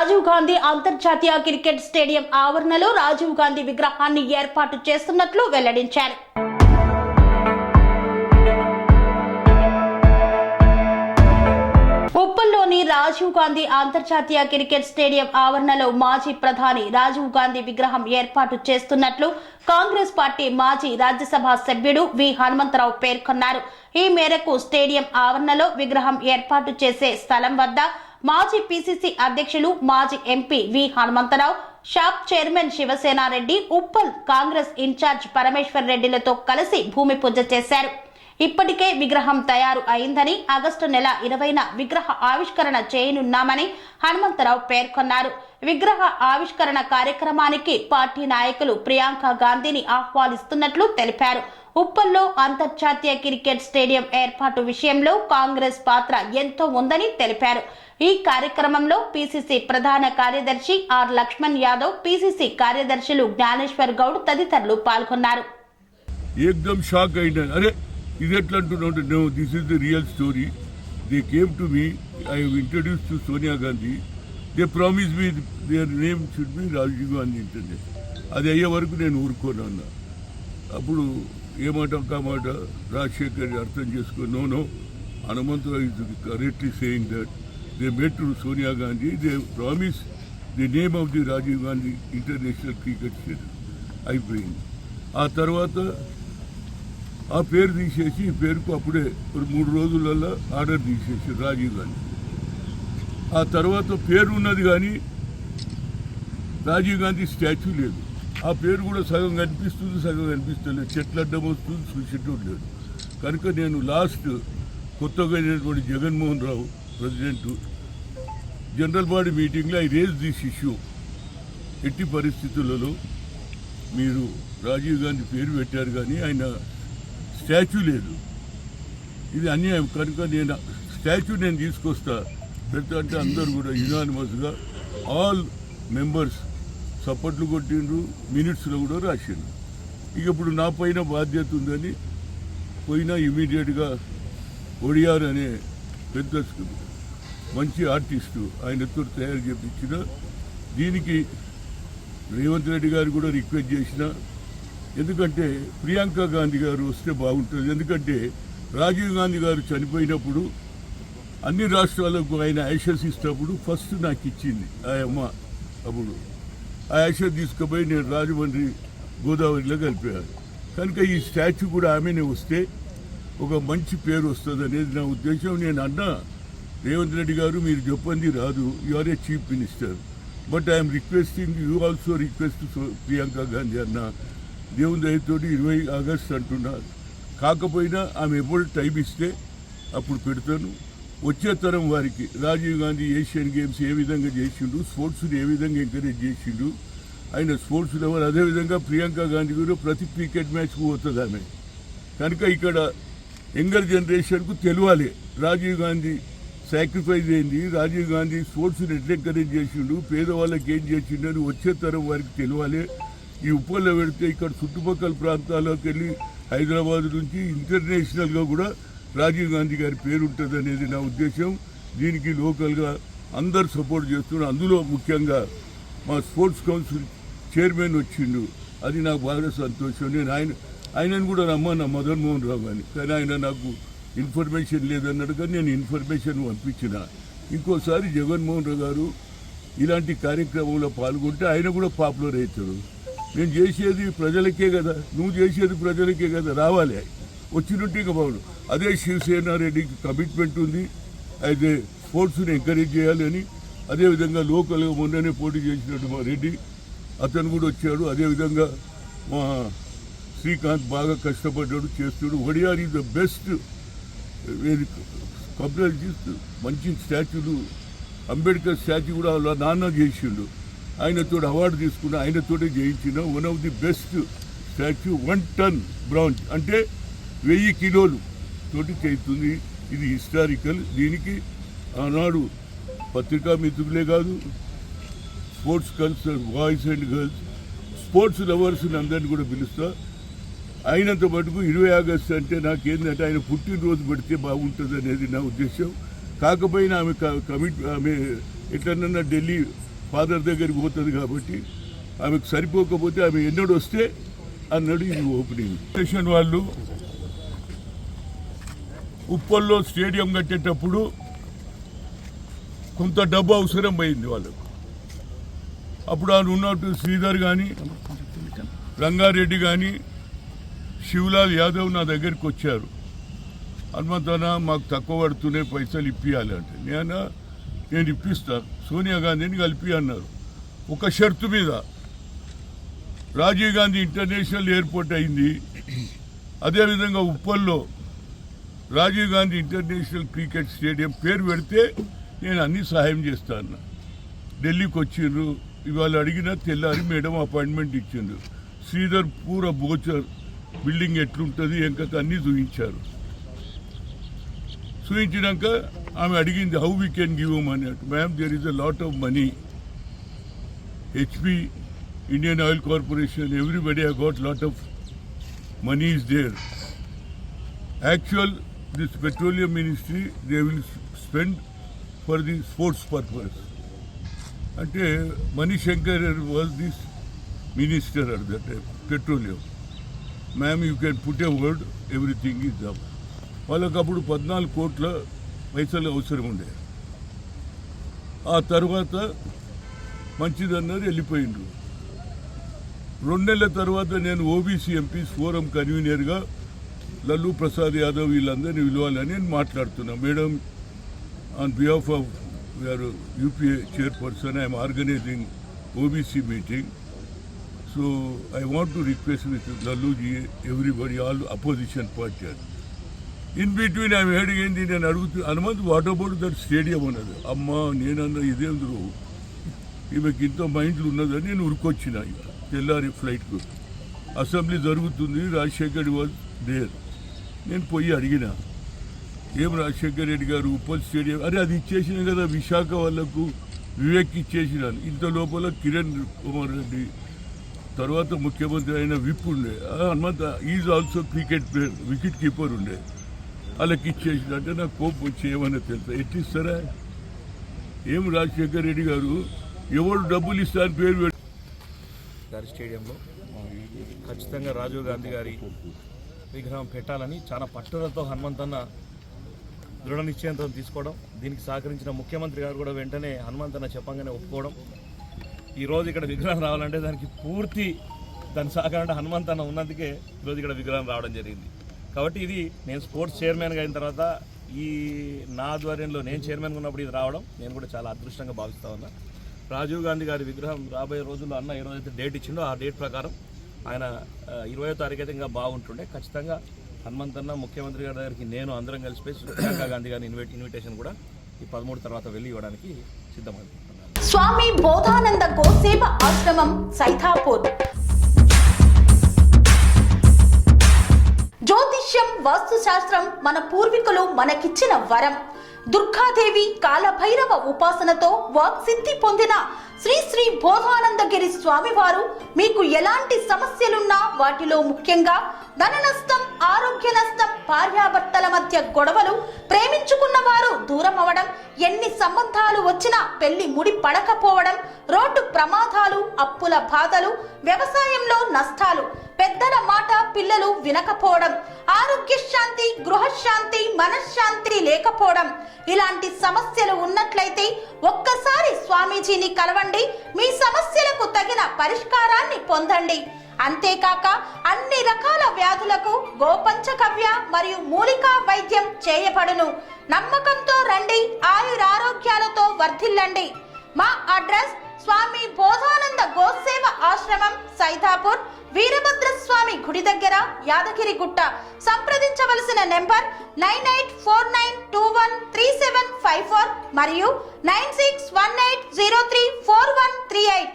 రాజీవ్ గాంధీ అంతర్జాతీయ cricket stadium ఆవరణలో రాజీవ్ గాంధీ విగ్రహాన్ని ఏర్పాటు చేస్తున్నట్లు వెల్లడించారు. ఉప్పల్లోని రాజీవ్ గాంధీ అంతర్జాతీయ క్రికెట్ స్టేడియం ఆవరణలో మాజీ ప్రధాని రాజీవ్ గాంధీ విగ్రహం ఏర్పాటు చేస్తున్నట్లు కాంగ్రెస్ పార్టీ మాజీ రాజ్యసభ సభ్యుడు వి హనుమంతరావు పేర్కొన్నారు. ఈ మేరకు స్టేడియం ఆవరణలో విగ్రహం ఏర్పాటు చేసే స్థలం వద్ద మాజీ పిసిసి అధ్యక్షులు మాజీ MP V Hanumantha Rao, shop chairman Shivasena Reddy, Uppal Congress in charge Parameshwar రెడ్డిలతో కలిసి భూమి పూజ చేశారు. ఇప్పటికే విగ్రహం తయారు అయిందని, ఆగస్టు నెల 20న విగ్రహ ఆవిష్కరణ చేయనున్నామని హనుమంతరావు పేర్కొన్నారు. విగ్రహ ఆవిష్కరణ కార్యక్రమానికి పార్టీ నాయకులు ప్రియాంక గాంధీని ఆహ్వానిస్తున్నట్లు తెలిపారు. ఉప్పల్లో అంతర్జాతీయ క్రికెట్ స్టేడియం ఏర్పాటు విషయంలో కాంగ్రెస్ పాత్ర ఎంతో ఉందని తెలిపారు. ఈ కార్యక్రమంలో పిసిసి ప్రధాన కార్యదర్శి ఆర్ లక్ష్మణ్ యాదవ్, పిసిసి కార్యదర్శులు జ్ఞానేశ్వర్ గౌడ్ తదితరులు పాల్గొన్నారు. ఇది ఎట్లా అంటున్నాడు? No, this is the real story. They came to me, I have introduced to Sonia Gandhi. They promise me their name should be Rajiv Gandhi international. అది అయ్యే వరకు నేను ఊరుకోనన్నా. అప్పుడు ఏమాట కామాట రాజశేఖర్ అర్థం చేసుకుని, no Hanumantharao is correctly saying that they met to Sonia Gandhi, they promise the name of the Rajiv Gandhi international cricket stadium అయిపోయింది. ఆ తర్వాత ఆ పేరు తీసేసి ఈ పేరుకు అప్పుడే 3 రోజులలో ఆర్డర్ తీసేసి రాజీవ్ గాంధీ. ఆ తర్వాత పేరు ఉన్నది కానీ రాజీవ్ గాంధీ స్టాచ్యూ లేదు. ఆ పేరు కూడా సగం కనిపిస్తుంది, సగం కనిపిస్తలేదు. చెట్ల అడ్డం వస్తుంది, చూసేటోడు లేడు. కనుక నేను లాస్ట్ కొత్తగా అయినటువంటి Jaganmohan Rao president general body మీటింగ్లో ఐ రేజ్ దిస్ ఇష్యూ. ఎట్టి పరిస్థితులలో మీరు రాజీవ్ గాంధీ పేరు పెట్టారు కానీ ఆయన స్టాచ్యూ లేదు, ఇది అన్యాయం. కనుక నేను స్టాచ్యూ తీసుకొస్తా పెడతా అంటే అందరూ కూడా యునానిమస్గా ఆల్ మెంబర్స్ సపోర్ట్లు కొట్టిండ్రు, మినిట్స్లో కూడా రాసిండ్రు. ఇక ఇప్పుడు నా పైన బాధ్యత ఉందని పోయినా ఇమీడియట్గా ఒడియార్ అనే పెద్ద మంచి ఆర్టిస్టు ఆయనతో తయారు చేయించిన. దీనికి రేవంత్ రెడ్డి గారు కూడా రిక్వెస్ట్ చేసిన, ఎందుకంటే ప్రియాంక గాంధీ గారు వస్తే బాగుంటుంది. ఎందుకంటే రాజీవ్ గాంధీ గారు చనిపోయినప్పుడు అన్ని రాష్ట్రాలకు ఆయన యాషెస్ ఇచ్చినప్పుడు ఫస్ట్ నాకు ఇచ్చింది ఆ అమ్మ. అప్పుడు ఆ యాషెస్ తీసుకుపోయి నేను రాజమండ్రి గోదావరిలో కలిపాను. కనుక ఈ స్టాచ్యూ కూడా ఆమెనే వస్తే ఒక మంచి పేరు వస్తుంది అనేది నా ఉద్దేశం. నేను అన్నా రేవంత్ రెడ్డి గారు మీరు చెప్పండి రాదు, you are a chief minister, but I'm requesting you also request Priyanka Gandhi అన్న. దేవుని దయతోటి 20 ఆగస్టు అంటున్నారు. కాకపోయినా ఆమె ఎప్పుడు టైం ఇస్తే అప్పుడు పెడతాను. వచ్చే తరం వారికి రాజీవ్ గాంధీ ఏషియన్ గేమ్స్ ఏ విధంగా చేసిండు, స్పోర్ట్స్ని ఏ విధంగా ఎంకరేజ్ చేసిండు, ఆయన స్పోర్ట్స్ లెవెల్. అదేవిధంగా ప్రియాంక గాంధీ కూడా ప్రతి క్రికెట్ మ్యాచ్కు పోతుంది ఆమె. కనుక ఇక్కడ యంగర్ జనరేషన్కు తెలియాలి రాజీవ్ గాంధీ సాక్రిఫైస్ అయింది, రాజీవ్ గాంధీ స్పోర్ట్స్ని ఎట్లా ఎంకరేజ్ చేసిండు, పేదవాళ్ళకి ఏం చేసిండు అని వచ్చే తరం వారికి తెలియాలి. ఈ ఉప్పల్లో పెడితే ఇక్కడ చుట్టుపక్కల ప్రాంతాల్లోకి వెళ్ళి హైదరాబాద్ నుంచి ఇంటర్నేషనల్గా కూడా రాజీవ్ గాంధీ గారి పేరు ఉంటుంది అనేది నా ఉద్దేశం. దీనికి లోకల్గా అందరు సపోర్ట్ చేస్తున్నారు. అందులో ముఖ్యంగా మా స్పోర్ట్స్ కౌన్సిల్ చైర్మన్ వచ్చిండు, అది నాకు బాగా సంతోషం. నేను ఆయనను కూడా రమ్మన్నా మదన్ మోహన్ రావు గారిని, కానీ ఆయన నాకు ఇన్ఫర్మేషన్ లేదన్నాడు. కానీ నేను ఇన్ఫర్మేషన్ పంపించిన. ఇంకోసారి జగన్మోహన్ రావు గారు ఇలాంటి కార్యక్రమంలో పాల్గొంటే ఆయన కూడా పాపులర్ అవుతారు. నేను చేసేది ప్రజలకే కదా, నువ్వు చేసేది ప్రజలకే కదా, రావాలి వచ్చినట్టు ఇక బాగుండు. అదే శివసేనారెడ్డికి కమిట్మెంట్ ఉంది, అయితే స్పోర్ట్స్ని ఎంకరేజ్ చేయాలని. అదేవిధంగా లోకల్గా మొన్ననే పోటీ చేసినట్టు మా రెడ్డి అతను కూడా వచ్చాడు. అదేవిధంగా మా శ్రీకాంత్ బాగా కష్టపడ్డాడు, చేస్తాడు. ఒడియార్ ఈజ్ ద బెస్ట్ కంప్లీట్ చేస్తూ మంచి స్టాచ్యూలు. అంబేద్కర్ స్టాచ్యూ కూడా వాళ్ళ నాన్న చేసిండు, ఆయనతో అవార్డు తీసుకున్న, ఆయనతోటే చేయించిన. One of the best statue. 1 ton bronze అంటే 1000 కిలోలు తోటి చేస్తుంది. ఇది హిస్టారికల్. దీనికి ఆనాడు పత్రికా మిత్రులే కాదు, sports culture boys and girls sports లవర్స్ని అందరినీ కూడా పిలుస్తా. అయినంత మటుకు 20 ఆగస్టు అంటే నాకేంటంటే ఆయన పుట్టినరోజు పెడితే బాగుంటుంది అనేది నా ఉద్దేశం. కాకపోయినా ఆమె ఆమె ఎట్లన్నా ఢిల్లీ ఫాదర్ దగ్గరికి పోతుంది కాబట్టి ఆమెకు సరిపోకపోతే ఆమె ఎన్నడూ వస్తే అన్నాడు. ఇది ఓపెనింగ్ స్టేషన్ వాళ్ళు ఉప్పల్లో స్టేడియం కట్టేటప్పుడు కొంత డబ్బు అవసరం పోయింది వాళ్ళకు. అప్పుడు ఆయన ఉన్నట్టు శ్రీధర్ కానీ రంగారెడ్డి కానీ శివలాల్ యాదవ్ నా దగ్గరికి వచ్చారు. హనుమంతన మాకు తక్కువ పడుతూనే పైసలు ఇప్పియాలి అంటే నేను ఇప్పిస్తాను, సోనియా గాంధీని కలిపి అన్నారు. ఒక షరతు మీద రాజీవ్ గాంధీ ఇంటర్నేషనల్ ఎయిర్పోర్ట్ అయింది. అదేవిధంగా ఉప్పల్లో Rajiv Gandhi international cricket stadium పేరు పెడితే నేను అన్ని సహాయం చేస్తాను. ఢిల్లీకి వచ్చిండ్రు, ఇవాళ అడిగిన తెల్లారి మేడం అపాయింట్మెంట్ ఇచ్చిండ్రు. శ్రీధర్ పూర బోచర్ బిల్డింగ్ ఎట్లుంటుంది ఎంకత అన్నీ చూపించారు. చూపించినాక ఆమె అడిగింది హౌ వీ కెన్ గివ్ అన్నట్టు. Ma'am there is a lot of money, HP, Indian Oil Corporation, everybody I got lot of money is there. Actual this petroleum ministry they will spend for the sports purpose అంటే Manishankar was this minister at that time petroleum. Ma'am you can put a word, everything is up. వాళ్ళకి అప్పుడు 14 కోట్ల పైసలు అవసరం ఉండే. ఆ తర్వాత మంచిదన్నారు, వెళ్ళిపోయిండ్రు. 2 నెలల తర్వాత నేను ఓబీసీ ఎంపీస్ ఫోరం కన్వీనర్గా లల్లూ ప్రసాద్ యాదవ్ వీళ్ళందరినీ పిలవాలని నేను మాట్లాడుతున్నా. Madam, on behalf of your UPA chairperson, I'm organising OBC meeting. So I want to request with Laluji, everybody, all opposition party. In between I'm head ఏంటి నేను అడుగుతున్నా, Hanumanth what about that stadium అన్నది. అమ్మ నేనన్నా ఇదేంద్రు ఈమెకి ఇంత మైండ్లు ఉన్నదని నేను ఉరికొచ్చిన. తెల్లారి ఫ్లైట్కు అసెంబ్లీ జరుగుతుంది, రాజశేఖర్ వాజ్ దేర్. నేను పోయి అడిగిన, ఏం రాజశేఖర్ రెడ్డి గారు ఉప్పల్ స్టేడియం, అరే అది ఇచ్చేసిన కదా విశాఖ వాళ్ళకు, వివేక్ ఇచ్చేసినాను. ఇంత లోపల కిరణ్ కుమార్ రెడ్డి తర్వాత ముఖ్యమంత్రి అయిన విప్ ఉండే, Hanumanth is also cricket player, wicket keeper ఉండే, వాళ్ళకి ఇచ్చేసిన. అంటే నాకు కోపం వచ్చి ఏమన్నా తెలుసా, ఎట్టిస్తారా? ఏం రాజశేఖర్ రెడ్డి గారు ఎవరు డబ్బులు ఇస్తారని పేరు గారి స్టేడియంలో ఖచ్చితంగా రాజీవ్ గాంధీ గారి విగ్రహం పెట్టాలని చాలా పట్టుదలతో హనుమంతన్న దృఢ నిశ్చయంతో తీసుకోవడం, దీనికి సహకరించిన ముఖ్యమంత్రి గారు కూడా వెంటనే హనుమంతన్న చెప్పంగానే ఒప్పుకోవడం. ఈరోజు ఇక్కడ విగ్రహం రావాలంటే దానికి పూర్తి దాని సహకారం హనుమంతన్న ఉన్నందుకే ఈరోజు ఇక్కడ విగ్రహం రావడం జరిగింది. కాబట్టి ఇది నేను స్పోర్ట్స్ చైర్మన్గా అయిన తర్వాత ఈ నా ఆధ్వర్యంలో నేను చైర్మన్గా ఉన్నప్పుడు ఇది రావడం నేను కూడా చాలా అదృష్టంగా భావిస్తా ఉన్నా. రాజీవ్ గాంధీ గారి విగ్రహం రాబోయే రోజుల్లో అన్న ఏ రోజైతే డేట్ ఇచ్చిండో ఆ డేట్ ప్రకారం ఆయన 20వ తారీఖు అయితే ఇంకా బాగుంటుండే. ఖచ్చితంగా హనుమంతన్న ముఖ్యమంత్రి గారి దగ్గరికి నేను అందరం కలిసిపోయి ప్రియాంక గాంధీ గారి ఇన్విటేషన్ కూడా ఈ 13 తర్వాత వెళ్ళి ఇవ్వడానికి సిద్ధమైంది. స్వామి బోధానంద గోసేవ ఆశ్రమం సైథాపూర్. జ్యోతిష్యం, వాస్తుశాస్త్రం మన పూర్వీకులు మనకిచ్చిన వరం. దుర్గాదేవి, కాలభైరవ ఉపాసనతో వాక్సిద్ధి పొందిన శ్రీ శ్రీ బోధానందగిరి స్వామివారు మీకు ఎలాంటి సమస్యలున్నా, వాటిలో ముఖ్యంగా ధన నష్టం, ఆరోగ్య నష్టం, భార్యాభర్తల మధ్య గొడవలు, ప్రేమించుకున్న వారు దూరం అవడం, ఎన్ని సంబంధాలు వచ్చినా పెళ్లి ముడి పడకపోవడం, రోడ్డు ప్రమాదాలు, అప్పుల బాధలు, వ్యవసాయంలో నష్టాలు, పెద్దల మాట పిల్లలు వినకపోవడం, ఆరోగ్య శాంతి, గృహశాంతి, మనశ్శాంతి లేకపోవడం, ఇలాంటి సమస్యలు ఉన్నట్లయితే ఒక్కసారి స్వామీజీని కలవండి. మీ సమస్యలకు తగిన పరిష్కారాన్ని పొందండి. అంతేకాక అన్ని రకాల వ్యాధులకు గోపంచకవ్య మరియు మూలికా వైద్యం చేయబడును. నమ్మకంతో రండి, ఆయురారోగ్యాలతో వర్ధిల్లండి. మా అడ్రస్ స్వామి బోధానంద గోసేవ ఆశ్రమం, సైథాపూర్, వీరభద్రస్వామి గుడి దగ్గర, యాదగిరిగుట్ట. సంప్రదించవలసిన నెంబర్ 9849213754 మరియు 9618034138.